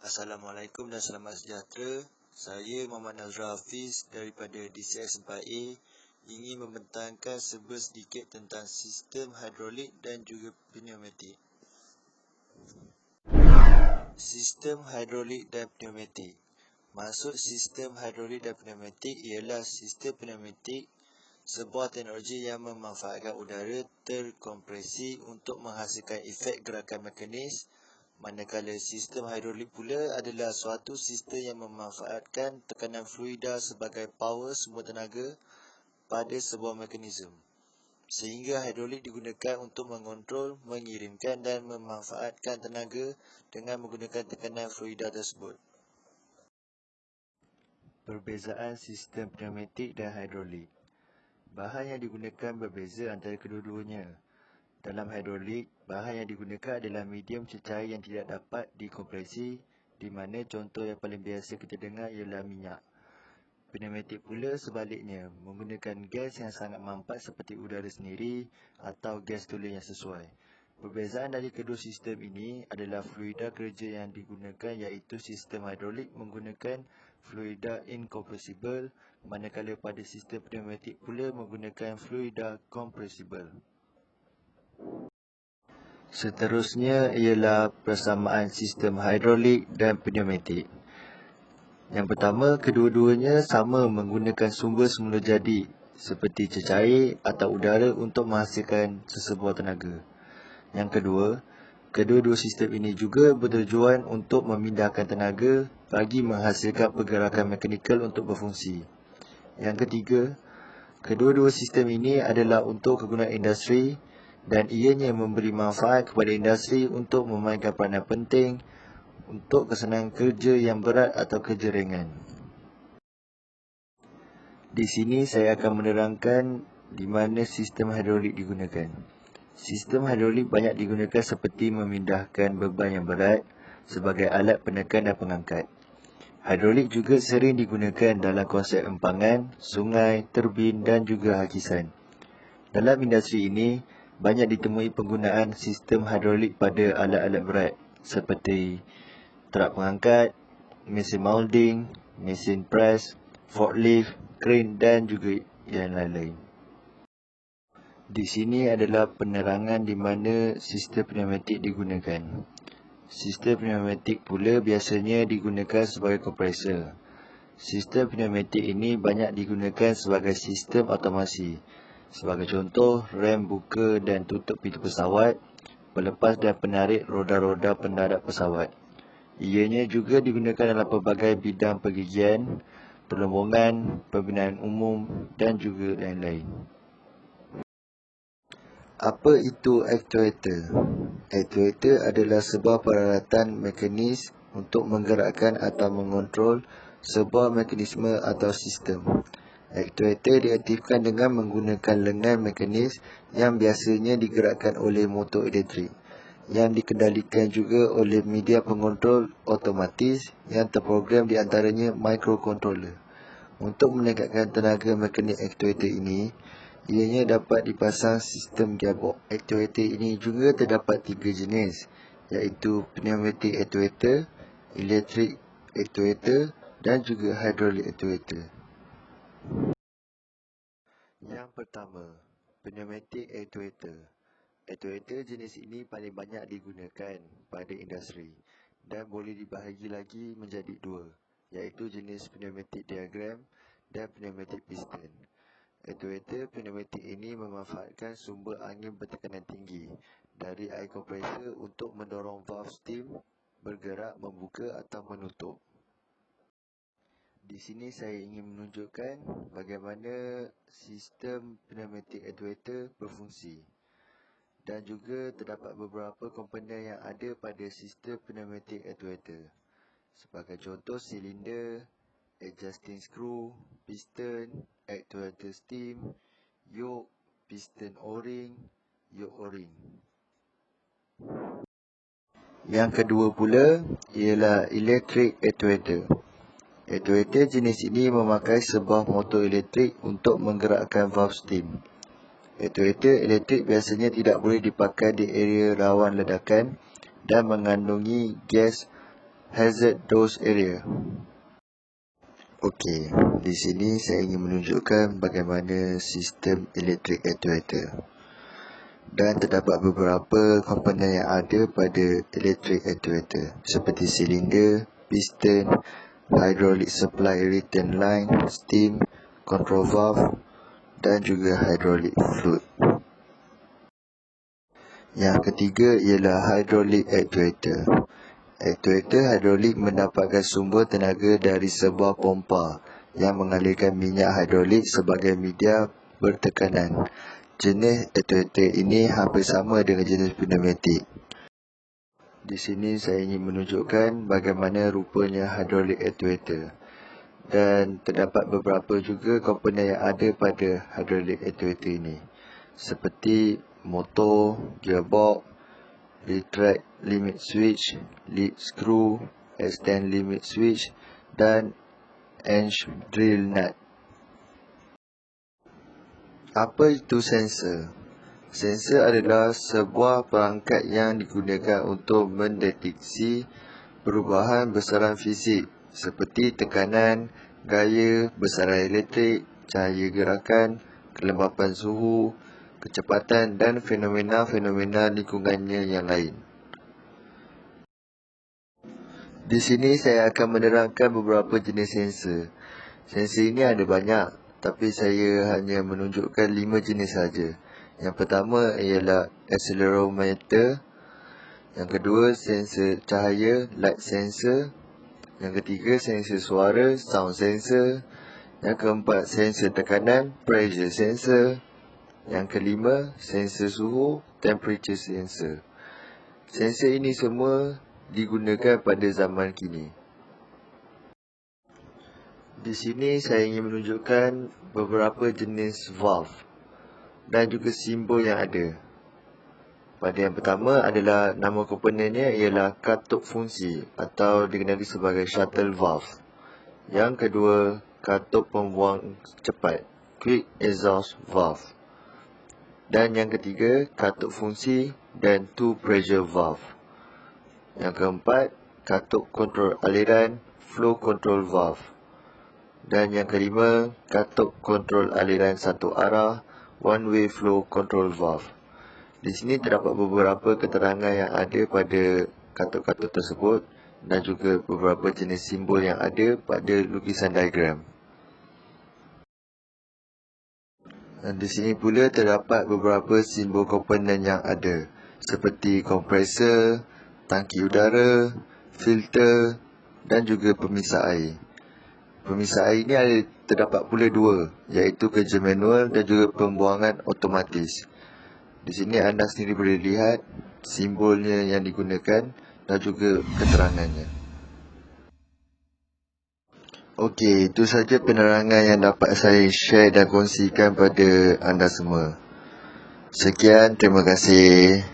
Assalamualaikum dan selamat sejahtera. Saya Muhammad Nazrul Hafiz daripada DCS 4A ingin membentangkan sedikit tentang sistem hidrolik dan juga pneumatik. Sistem hidrolik dan pneumatik. Maksud sistem hidrolik dan pneumatik ialah sistem pneumatik sebuah teknologi yang memanfaatkan udara terkompresi untuk menghasilkan efek gerakan mekanis, manakala sistem hidrolik pula adalah suatu sistem yang memanfaatkan tekanan fluida sebagai power sumber tenaga pada sebuah mekanisme. Sehingga hidrolik digunakan untuk mengontrol, mengirimkan dan memanfaatkan tenaga dengan menggunakan tekanan fluida tersebut. Perbezaan sistem pneumatik dan hidrolik. Bahan yang digunakan berbeza antara kedua-duanya. Dalam hidrolik, bahan yang digunakan adalah medium cecair yang tidak dapat dikompresi, di mana contoh yang paling biasa kita dengar ialah minyak. Pneumatik pula sebaliknya, menggunakan gas yang sangat mampat seperti udara sendiri atau gas tulen yang sesuai. Perbezaan dari kedua sistem ini adalah fluida kerja yang digunakan, iaitu sistem hidrolik menggunakan fluida incompressible, manakala pada sistem pneumatik pula menggunakan fluida compressible. Seterusnya ialah persamaan sistem hidrolik dan pneumatik. Yang pertama, kedua-duanya sama menggunakan sumber semula jadi seperti cecair atau udara untuk menghasilkan sesebuah tenaga. Yang kedua, kedua-dua sistem ini juga bertujuan untuk memindahkan tenaga bagi menghasilkan pergerakan mekanikal untuk berfungsi. Yang ketiga, kedua-dua sistem ini adalah untuk kegunaan industri dan ianya memberi manfaat kepada industri untuk memainkan peranan penting untuk kesenangan kerja yang berat atau kerja ringan. Di sini saya akan menerangkan di mana sistem hidrolik digunakan. Sistem hidrolik banyak digunakan seperti memindahkan beban yang berat sebagai alat penekan dan pengangkat. Hidrolik juga sering digunakan dalam konsep empangan, sungai, turbin dan juga hakisan. Dalam industri ini, banyak ditemui penggunaan sistem hidrolik pada alat-alat berat seperti truk pengangkat, mesin molding, mesin press, forklift, crane dan juga yang lain-lain. Di sini adalah penerangan di mana sistem pneumatik digunakan. Sistem pneumatik pula biasanya digunakan sebagai kompresor. Sistem pneumatik ini banyak digunakan sebagai sistem otomasi. Sebagai contoh, rem buka dan tutup pintu pesawat, pelepas dan penarik roda-roda pendarat pesawat. Ianya juga digunakan dalam pelbagai bidang pergigian, perlombongan, pembinaan umum dan juga lain-lain. Apa itu actuator? Actuator adalah sebuah peralatan mekanis untuk menggerakkan atau mengontrol sebuah mekanisme atau sistem. Actuator diaktifkan dengan menggunakan lengan mekanis yang biasanya digerakkan oleh motor elektrik, yang dikendalikan juga oleh media pengontrol otomatis yang terprogram di antaranya microcontroller. Untuk meningkatkan tenaga mekanik actuator ini, ianya dapat dipasang sistem gearbox. Actuator ini juga terdapat 3 jenis, iaitu pneumatic actuator, electric actuator dan juga hydraulic actuator. Yang pertama, pneumatic actuator. Actuator jenis ini paling banyak digunakan pada industri dan boleh dibahagi lagi menjadi dua, iaitu jenis pneumatic diaphragm dan pneumatic piston. Actuator pneumatik ini memanfaatkan sumber angin bertekanan tinggi dari air kompresor untuk mendorong valve steam bergerak membuka atau menutup. Di sini saya ingin menunjukkan bagaimana sistem pneumatic actuator berfungsi. Dan juga terdapat beberapa komponen yang ada pada sistem pneumatic actuator. Sebagai contoh, silinder, adjusting screw, piston, actuator steam, yoke, piston o-ring, yoke o-ring. Yang kedua pula ialah electric actuator. Actuator jenis ini memakai sebuah motor elektrik untuk menggerakkan valve steam. Actuator elektrik biasanya tidak boleh dipakai di area rawan ledakan dan mengandungi gas hazard dose area. Okey, di sini saya ingin menunjukkan bagaimana sistem elektrik actuator. Dan terdapat beberapa komponen yang ada pada elektrik actuator seperti silinder, piston, hydraulic supply return line, steam, control valve dan juga hydraulic fluid. Yang ketiga ialah hydraulic actuator. Actuator hidrolik mendapatkan sumber tenaga dari sebuah pompa yang mengalirkan minyak hidrolik sebagai media bertekanan. Jenis actuator ini hampir sama dengan jenis pneumatik. Di sini saya ingin menunjukkan bagaimana rupanya hydraulic actuator. Dan terdapat beberapa juga komponen yang ada pada hydraulic actuator ini. Seperti motor, gearbox, retract limit switch, lead screw, extend limit switch dan Ench drill nut. Apa itu sensor? Sensor adalah sebuah perangkat yang digunakan untuk mendeteksi perubahan besaran fisik seperti tekanan, gaya, besaran elektrik, cahaya gerakan, kelembapan suhu, kecepatan dan fenomena-fenomena lingkungannya yang lain. Di sini saya akan menerangkan beberapa jenis sensor. Sensor ini ada banyak, tapi saya hanya menunjukkan 5 jenis saja. Yang pertama ialah accelerometer. Yang kedua sensor cahaya, light sensor. Yang ketiga sensor suara, sound sensor. Yang keempat sensor tekanan, pressure sensor. Yang kelima, sensor suhu, temperature sensor. Sensor ini semua digunakan pada zaman kini. Di sini saya ingin menunjukkan beberapa jenis valve dan juga simbol yang ada. Pada yang pertama adalah nama komponennya ialah katup fungsi atau dikenali sebagai shuttle valve. Yang kedua, katup pembuang cepat, quick exhaust valve. Dan yang ketiga, katup fungsi dan two pressure valve. Yang keempat, katup kontrol aliran, flow control valve. Dan yang kelima, katup kontrol aliran satu arah, one way flow control valve. Di sini terdapat beberapa keterangan yang ada pada katup-katup tersebut dan juga beberapa jenis simbol yang ada pada lukisan diagram. Dan di sini pula terdapat beberapa simbol komponen yang ada seperti kompresor, tangki udara, filter dan juga pemisah air. Pemisah air ini terdapat pula dua, iaitu kerja manual dan juga pembuangan otomatis. Di sini anda sendiri boleh lihat simbolnya yang digunakan dan juga keterangannya. Okey, itu saja penerangan yang dapat saya share dan kongsikan pada anda semua. Sekian, terima kasih.